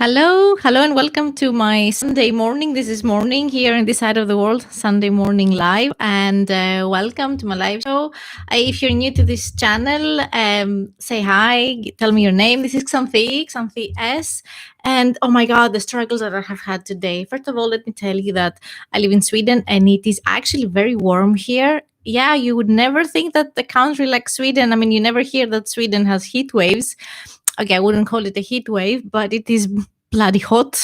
Hello, and welcome to my Sunday morning. This is morning here in this side of the world, Sunday morning live, and welcome to my live show. If you're new to this channel, say hi, tell me your name. This is Xanthi S. And oh my God, the struggles that I have had today. First of all, let me tell you that I live in Sweden and it is actually very warm here. Yeah, you would never think that the country like Sweden, I mean, you never hear that Sweden has heat waves. Okay, I wouldn't call it a heat wave, but it is bloody hot.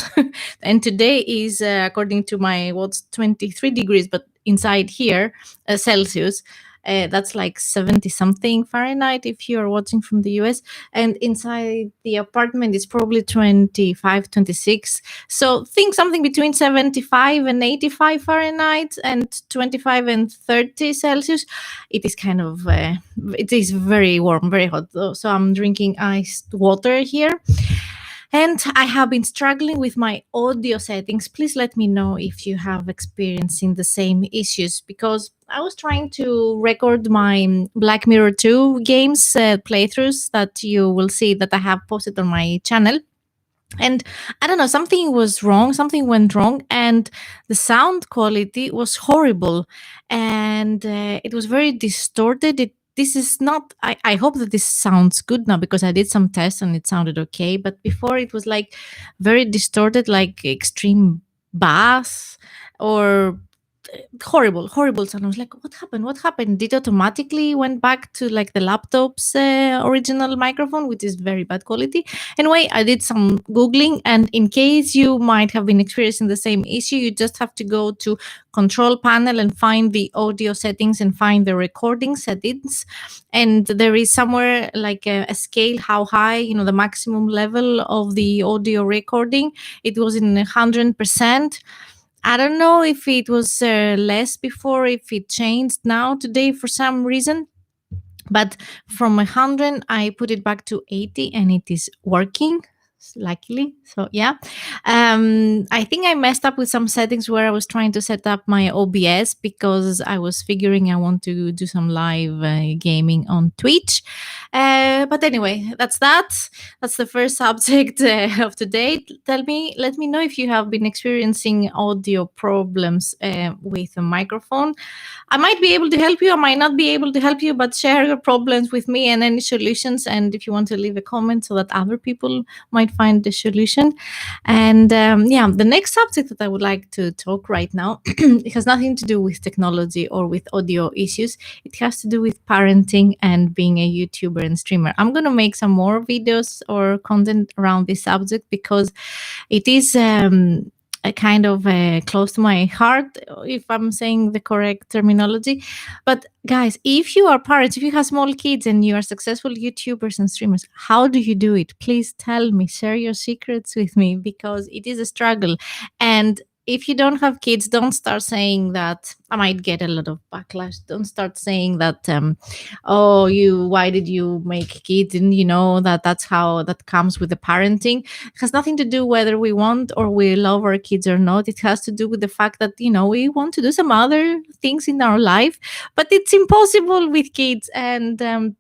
And today is, according to my watch, 23 degrees, but inside here, Celsius. That's like 70 something Fahrenheit if you're watching from the US. And inside the apartment is probably 25, 26. So think something between 75 and 85 Fahrenheit and 25 and 30 Celsius. It is kind of, it is very warm, very hot. So I'm drinking iced water here. And I have been struggling with my audio settings. Please let me know if you have experiencing the same issues because I was trying to record my Black Mirror 2 games playthroughs that you will see that I have posted on my channel. And I don't know, something was wrong, something went wrong, and the sound quality was horrible and it was very distorted. This is not, I hope that this sounds good now because I did some tests and it sounded okay. But before it was like very distorted, like extreme bass or horrible sound. I was like, what happened? Did it automatically went back to like the laptop's original microphone, which is very bad quality. Anyway, I did some googling, and in case you might have been experiencing the same issue, you just have to go to control panel and find the audio settings and find the recording settings, and there is somewhere like a scale how high, the maximum level of the audio recording. It was in 100%. I don't know if it was less before, if it changed now today for some reason. But from 100, I put it back to 80 and it is working, luckily. So, yeah. I think I messed up with some settings where I was trying to set up my OBS because I was figuring I want to do some live gaming on Twitch. But anyway, that's that. That's the first subject of today. Let me know if you have been experiencing audio problems with a microphone. I might be able to help you. I might not be able to help you, but share your problems with me and any solutions. And if you want to leave a comment so that other people might find the solution. And the next subject that I would like to talk right now, it has nothing to do with technology or with audio issues. It has to do with parenting and being a YouTuber and streamer. I'm going to make some more videos or content around this subject because it is a kind of close to my heart, if I'm saying the correct terminology. But guys, if you are parents, if you have small kids and you are successful YouTubers and streamers, how do you do it? Please tell me, share your secrets with me because it is a struggle. And if you don't have kids, don't start saying that. I might get a lot of backlash. Don't start saying that, why did you make kids? And that's how that comes with the parenting. It has nothing to do whether we want or we love our kids or not. It has to do with the fact that, we want to do some other things in our life, but it's impossible with kids. And,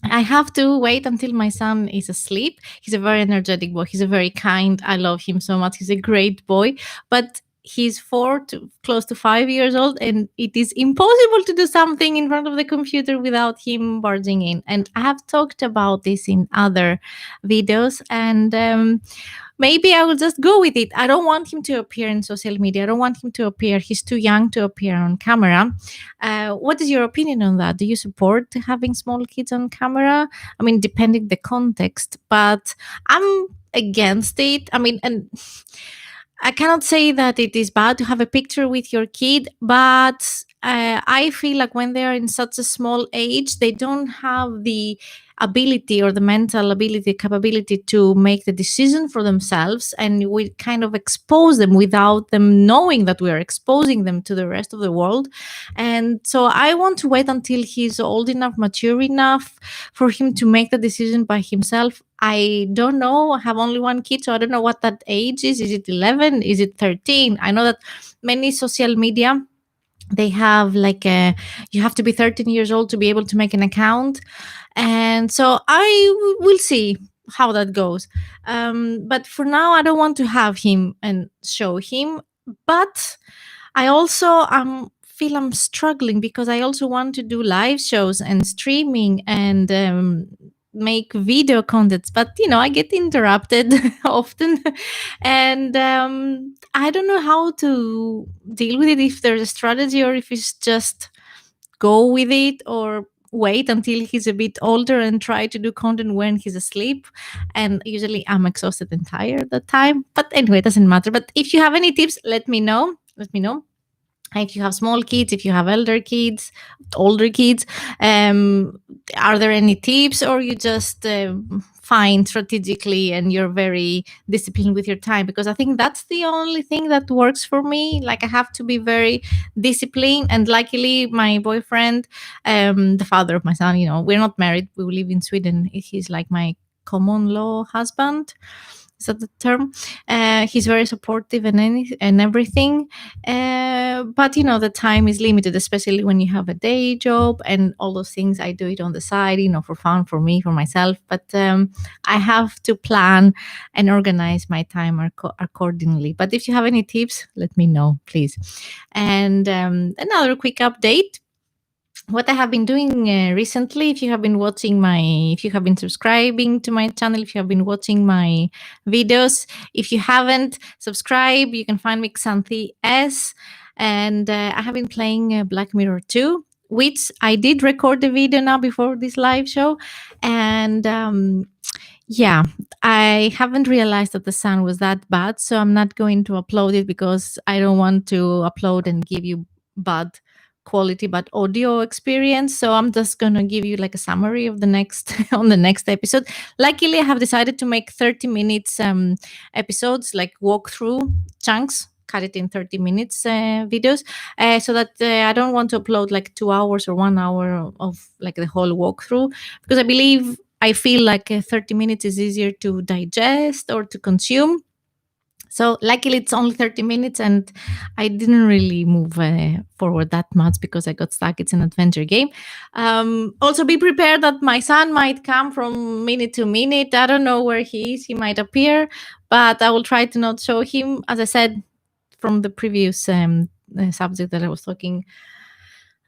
I have to wait until my son is asleep. He's a very energetic boy. He's a very kind. I love him so much. He's a great boy. But he's 4 to close to 5 years old, and it is impossible to do something in front of the computer without him barging in. And I have talked about this in other videos, and maybe I will just go with it. I don't want him to appear in social media. I don't want him to appear. He's too young to appear on camera. What is your opinion on that? Do you support having small kids on camera? I mean, depending the context, but I'm against it. I mean, and I cannot say that it is bad to have a picture with your kid, but I feel like when they are in such a small age, they don't have the ability or the mental ability, capability to make the decision for themselves. And we kind of expose them without them knowing that we are exposing them to the rest of the world. And so I want to wait until he's old enough, mature enough for him to make the decision by himself. I don't know. I have only one kid, so I don't know what that age is. Is it 11? Is it 13? I know that many social media, they have like you have to be 13 years old to be able to make an account. And so I will see. how that goes. But for now, I don't want to have him and show him. But I also feel I'm struggling because I also want to do live shows and streaming and make video contents. But I get interrupted often, and I don't know how to deal with it. If there's a strategy or if it's just go with it or wait until he's a bit older and try to do content when he's asleep. And usually I'm exhausted and tired at that time. But anyway, it doesn't matter. But if you have any tips, let me know. Let me know. If you have small kids, if you have elder kids, older kids, um, are there any tips, or you just find strategically and you're very disciplined with your time? Because I think that's the only thing that works for me. Like, I have to be very disciplined, and luckily my boyfriend, the father of my son, we're not married, we live in Sweden, he's like my common law husband, is that the term? He's very supportive and everything. But the time is limited, especially when you have a day job and all those things. I do it on the side, for fun, for me, for myself. But I have to plan and organize my time accordingly. But if you have any tips, let me know, please. And another quick update, what I have been doing recently. If you have been if you have been subscribing to my channel, if you have been watching my videos, if you haven't subscribed, you can find me Xanthi S. And I have been playing Black Mirror 2, which I did record the video now before this live show. And yeah, I haven't realized that the sound was that bad. So I'm not going to upload it because I don't want to upload and give you bad quality but audio experience. So I'm just going to give you like a summary of the next on the next episode. Luckily, I have decided to make 30 minutes episodes, like walkthrough chunks, cut it in 30 minutes videos, so that I don't want to upload like 2 hours or 1 hour of like the whole walkthrough, because I feel like 30 minutes is easier to digest or to consume. So luckily it's only 30 minutes, and I didn't really move forward that much because I got stuck. It's an adventure game. Also be prepared that my son might come from minute to minute. I don't know where he is. He might appear, but I will try to not show him. As I said from the previous subject that I was talking,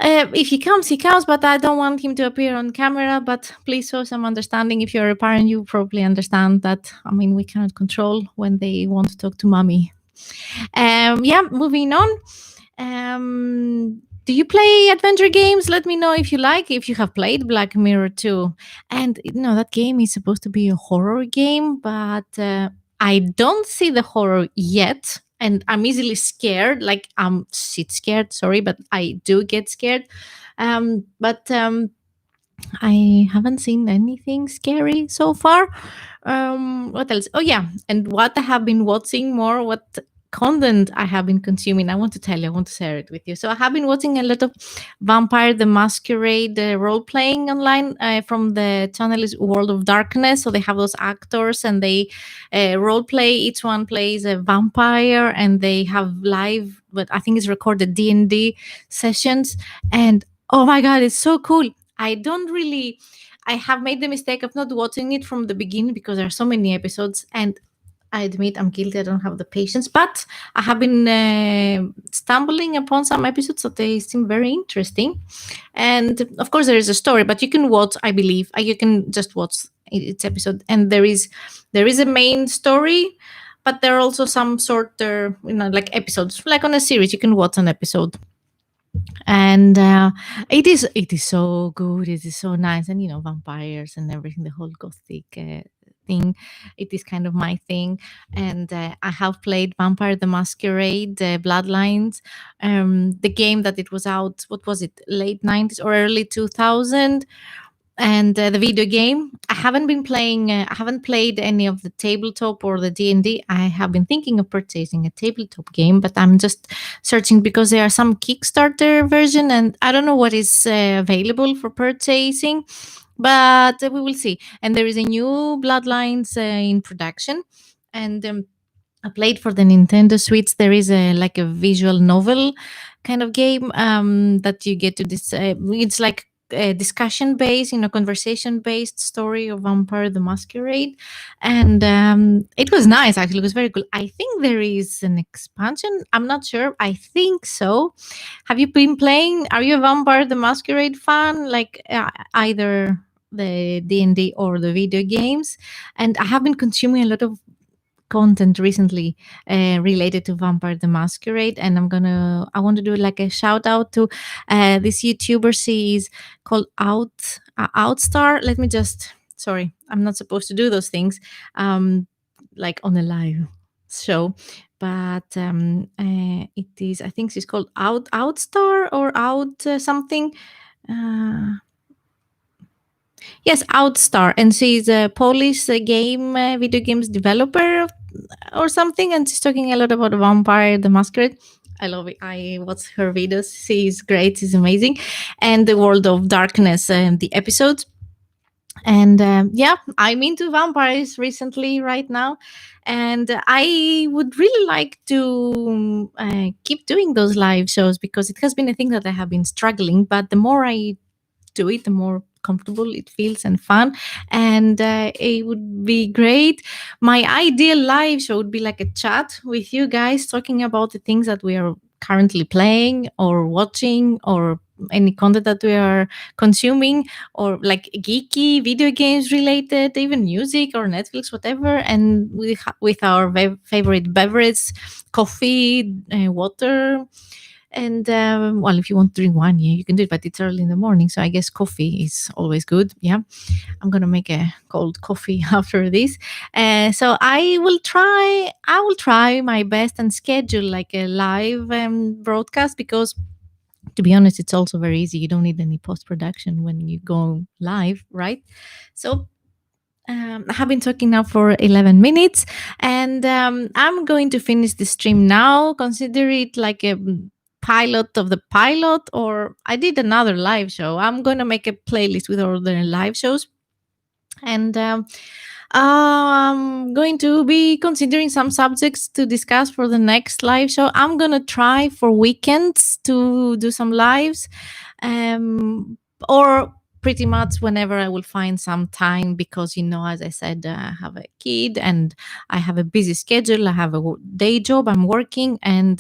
if he comes, but I don't want him to appear on camera. But please show some understanding. If you're a parent, you probably understand that. I mean, we cannot control when they want to talk to mommy. Yeah, moving on. Do you play adventure games? Let me know if you like, if you have played Black Mirror 2. And that game is supposed to be a horror game, but I don't see the horror yet. And I'm easily scared. Like, I'm shit scared, sorry, but I do get scared. But I haven't seen anything scary so far. What else? Oh yeah, and what I have been watching more, what content I have been consuming. I want to tell you, I want to share it with you. So I have been watching a lot of Vampire the Masquerade role playing online from the channel is World of Darkness. So they have those actors and they role play. Each one plays a vampire, and they have live, but I think it's recorded D&D sessions. And oh my god, it's so cool. I have made the mistake of not watching it from the beginning because there are so many episodes, and I admit I'm guilty. I don't have the patience, but I have been stumbling upon some episodes that they seem very interesting. And of course, there is a story, but you can watch. I believe you can just watch its episode, and there is a main story, but there are also some sort of like episodes, like on a series. You can watch an episode, and it is so good. It is so nice, and vampires and everything, the whole gothic thing, it is kind of my thing. And I have played Vampire the Masquerade Bloodlines, the game that it was out, what was it, late 90s or early 2000. And the video game, I haven't been playing. I haven't played any of the tabletop or the D&D. I have been thinking of purchasing a tabletop game, but I'm just searching because there are some Kickstarter version, and I don't know what is available for purchasing. But we will see. And there is a new Bloodlines in production, and I played for the Nintendo Switch. There is like a visual novel kind of game that you get to this. It's like discussion based, conversation based story of Vampire the Masquerade, and it was nice. Actually, it was very cool. I think there is an expansion. I'm not sure. I think so. Have you been playing? Are you a Vampire the Masquerade fan? Like either the D&D or the video games? And I have been consuming a lot of content recently related to Vampire the Masquerade, and I want to do like a shout out to this YouTuber. She is called Outstar. Let me just, sorry, I'm not supposed to do those things like on a live show, but it is, I think she's called Outstar or Out something. uh, Yes, Outstar, and she's a Polish video games developer or something, and she's talking a lot about Vampire the Masquerade. I love it. I watch her videos. She's great. She's amazing, and the World of Darkness and the episodes. And yeah, I'm into vampires recently right now, and I would really like to keep doing those live shows because it has been a thing that I have been struggling. But the more I do it, the more comfortable it feels and fun. And it would be great. My ideal live show would be like a chat with you guys talking about the things that we are currently playing or watching, or any content that we are consuming, or like geeky video games related, even music or Netflix, whatever. And with our favorite beverage, coffee, water, and well, if you want to drink wine, yeah, you can do it, but it's early in the morning, so I guess coffee is always good. Yeah, I'm gonna make a cold coffee after this. So I will try my best and schedule like a live broadcast, because to be honest, it's also very easy. You don't need any post production when you go live, right? So I have been talking now for 11 minutes, and I'm going to finish the stream now. Consider it like a pilot of the pilot, or I did another live show. I'm going to make a playlist with all the live shows, and I'm going to be considering some subjects to discuss for the next live show. I'm going to try for weekends to do some lives, um, or pretty much whenever I will find some time, because as I said, I have a kid and I have a busy schedule. I have a day job, I'm working, and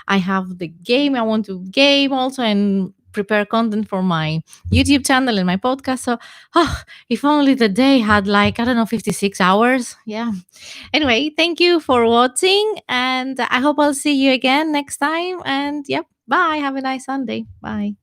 I have the game. I want to game also and prepare content for my YouTube channel and my podcast. So, if only the day had like, I don't know, 56 hours. Yeah. Anyway, thank you for watching, and I hope I'll see you again next time. And yep, bye. Have a nice Sunday. Bye.